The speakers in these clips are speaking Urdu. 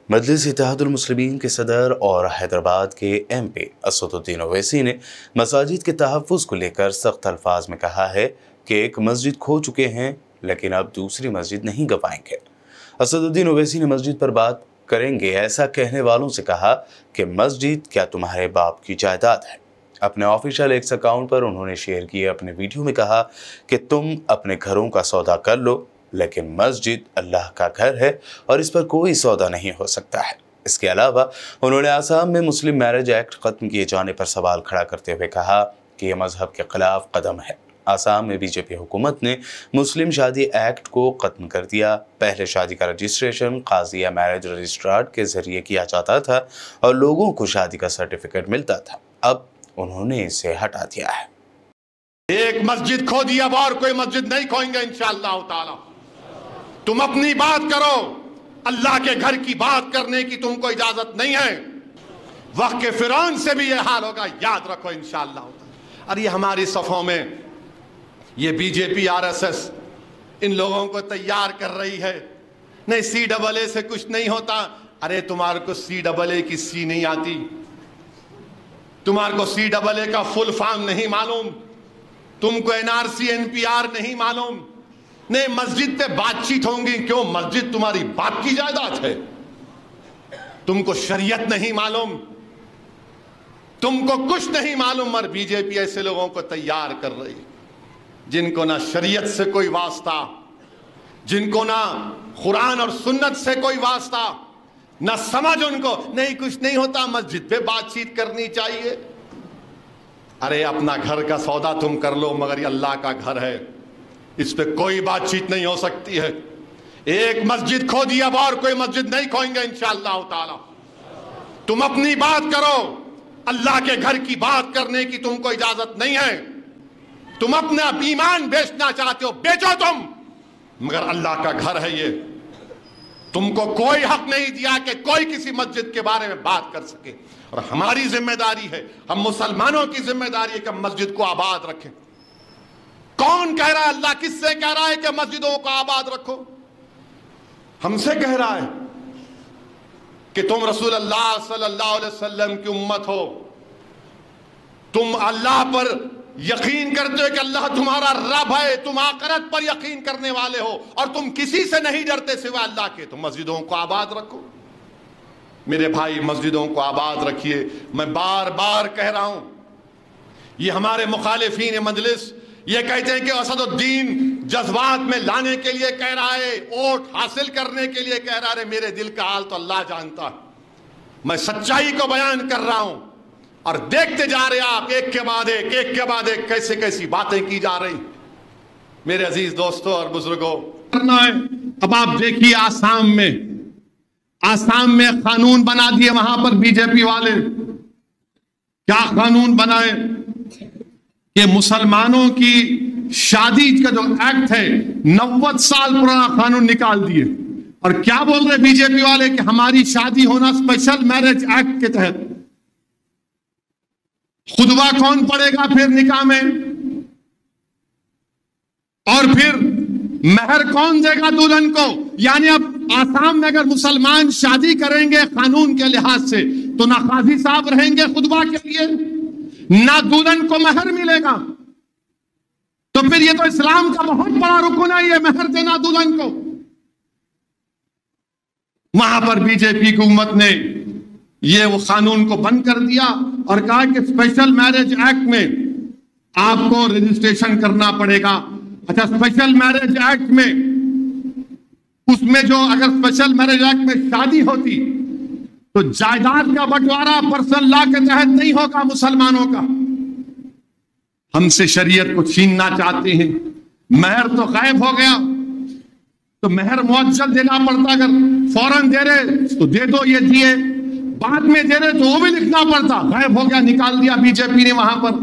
مجلس اتحاد المسلمین کے صدر اور حیدرآباد کے ایم پی اسد الدین اویسی نے مساجد کے تحفظ کو لے کر سخت الفاظ میں کہا ہے کہ ایک مسجد کھو چکے ہیں لیکن اب دوسری مسجد نہیں گنوائیں گے۔ اسد الدین اویسی نے مسجد پر بات کریں گے ایسا کہنے والوں سے کہا کہ مسجد کیا تمہارے باپ کی جائیداد ہے؟ اپنے آفیشیل ایکس اکاؤنٹ پر انہوں نے شیئر کیے اپنے ویڈیو میں کہا کہ تم اپنے گھروں کا سودا کر لو لیکن مسجد اللہ کا گھر ہے اور اس پر کوئی سودا نہیں ہو سکتا ہے۔ اس کے علاوہ انہوں نے آسام میں مسلم میرج ایکٹ ختم کیے جانے پر سوال کھڑا کرتے ہوئے کہا کہ یہ مذہب کے خلاف قدم ہے۔ آسام میں بی جے پی حکومت نے مسلم شادی ایکٹ کو ختم کر دیا۔ پہلے شادی کا رجسٹریشن قاضی یا میرج رجسٹرار کے ذریعے کیا جاتا تھا اور لوگوں کو شادی کا سرٹیفکیٹ ملتا تھا، اب انہوں نے اسے ہٹا دیا ہے۔ ایک مسجد کھو دی، اب اور کوئی مسجد نہیں کھوئیں گے انشاءاللہ تعالی۔ تم اپنی بات کرو، اللہ کے گھر کی بات کرنے کی تم کو اجازت نہیں ہے۔ وقت کے فرعون سے بھی یہ حال ہوگا، یاد رکھو انشاءاللہ۔ اور یہ ہماری صفوں میں یہ BJP RSS ان لوگوں کو تیار کر رہی ہے، نہیں سی ڈبل اے سے کچھ نہیں ہوتا۔ ارے تمہارے کو سی ڈبل اے کی سی نہیں آتی، تمہارے کو سی ڈبل اے کا فل فارم نہیں معلوم، تم کو N R C N P R نہیں معلوم، نہیں مسجد پہ بات چیت ہوں گی، کیوں؟ مسجد تمہاری باپ کی جائیداد ہے۔ تم کو شریعت نہیں معلوم، تم کو کچھ نہیں معلوم، اور بی جے پی ایسے لوگوں کو تیار کر رہی جن کو نہ شریعت سے کوئی واسطہ، جن کو نہ قرآن اور سنت سے کوئی واسطہ، نہ سمجھ ان کو، نہیں کچھ نہیں ہوتا، مسجد پہ بات چیت کرنی چاہیے۔ ارے اپنا گھر کا سودا تم کر لو، مگر یہ اللہ کا گھر ہے، اس پہ کوئی بات چیت نہیں ہو سکتی ہے۔ ایک مسجد کھو دی، اب اور کوئی مسجد نہیں کھوئیں گے انشاءاللہ تعالی۔ تم اپنی بات کرو، اللہ کے گھر کی بات کرنے کی تم کو اجازت نہیں ہے۔ تم اپنا ایمان بیچنا چاہتے ہو، بیچو تم، مگر اللہ کا گھر ہے یہ۔ تم کو کوئی حق نہیں دیا کہ کوئی کسی مسجد کے بارے میں بات کر سکے، اور ہماری ذمہ داری ہے، ہم مسلمانوں کی ذمہ داری ہے کہ ہم مسجد کو آباد رکھیں۔ کون کہہ رہا ہے؟ اللہ کس سے کہہ رہا ہے کہ مسجدوں کو آباد رکھو؟ ہم سے کہہ رہا ہے کہ تم رسول اللہ صلی اللہ علیہ وسلم کی امت ہو، تم اللہ پر یقین کرتے ہو کہ اللہ تمہارا رب ہے، تم آخرت پر یقین کرنے والے ہو، اور تم کسی سے نہیں ڈرتے سوائے اللہ کے، تو مسجدوں کو آباد رکھو۔ میرے بھائی مسجدوں کو آباد رکھیے۔ میں بار بار کہہ رہا ہوں، یہ ہمارے مخالفین مجلس یہ کہتے ہیں کہ اسد الدین جذبات میں لانے کے لیے کہہ رہا ہے، ووٹ حاصل کرنے کے لیے کہہ رہا ہے۔ میرے دل کا حال تو اللہ جانتا ہے، میں سچائی کو بیان کر رہا ہوں، اور دیکھتے جا رہے آپ ایک کے بعد ایک کیسے کیسی باتیں کی جا رہی۔ میرے عزیز دوستوں اور بزرگوں، کرنا ہے۔ اب آپ دیکھیے آسام میں قانون بنا دیے وہاں پر بی جے پی والے۔ کیا قانون بنائے کہ مسلمانوں کی شادی کا جو ایکٹ ہے 90 سال پرانا قانون نکال دیے، اور کیا بول رہے بی جے پی والے کہ ہماری شادی ہونا اسپیشل میرج ایکٹ کے تحت۔ خطبہ کون پڑھے گا پھر نکاح میں؟ اور پھر مہر کون دے گا دلہن کو؟ یعنی اب آسام میں اگر مسلمان شادی کریں گے قانون کے لحاظ سے تو نہ قاضی صاحب رہیں گے خطبہ کے لیے، نہ دلہن کو مہر ملے گا۔ تو پھر یہ تو اسلام کا بہت بڑا رکن ہے، یہ مہر دینا دلہن کو۔ وہاں پر بی جے پی حکومت نے یہ وہ قانون کو بند کر دیا اور کہا کہ اسپیشل میرج ایکٹ میں آپ کو رجسٹریشن کرنا پڑے گا۔ اچھا، اسپیشل میرج ایکٹ میں اس میں جو اگر اسپیشل میرج ایکٹ میں شادی ہوتی تو جائیداد کا بٹوارا پرسنل لا کے تحت نہیں ہوگا مسلمانوں کا۔ ہم سے شریعت کو چھیننا چاہتے ہیں۔ مہر تو غائب ہو گیا، تو مہر معجل دینا پڑتا، اگر فوراً دے رہے تو دے دو، یہ دیے، بعد میں دے رہے تو وہ بھی لکھنا پڑتا، غائب ہو گیا، نکال دیا بی جے پی نے وہاں پر۔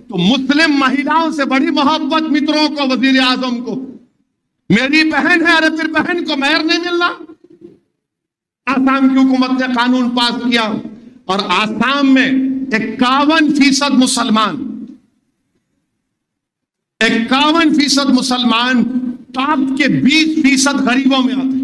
تو مسلم مہیلاؤں سے بڑی محبت متروں کو، وزیر اعظم کو، میری بہن ہے، ارے پھر بہن کو مہر نہیں ملنا۔ آسام کی حکومت نے قانون پاس کیا، اور آسام میں 51% مسلمان، 51% مسلمان ٹاپ کے 20% غریبوں میں آتے ہیں۔